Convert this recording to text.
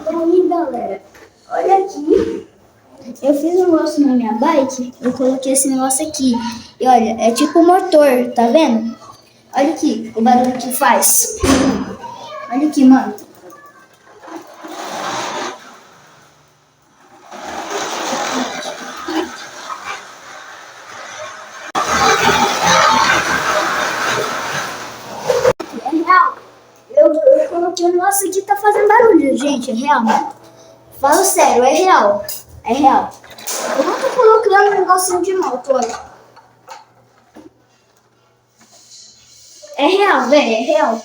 Aí, galera, olha aqui. Eu fiz um negócio na minha bike, eu coloquei esse negócio aqui. E olha, é tipo motor, tá vendo? Olha aqui o barulho que faz. Olha aqui, mano. É real. Eu coloquei o negócio aqui, tá fazendo barulho, gente. É real, né? Falo sério, é real. É real. Eu não tô colocando um negocinho de moto, olha. É real, velho, é real.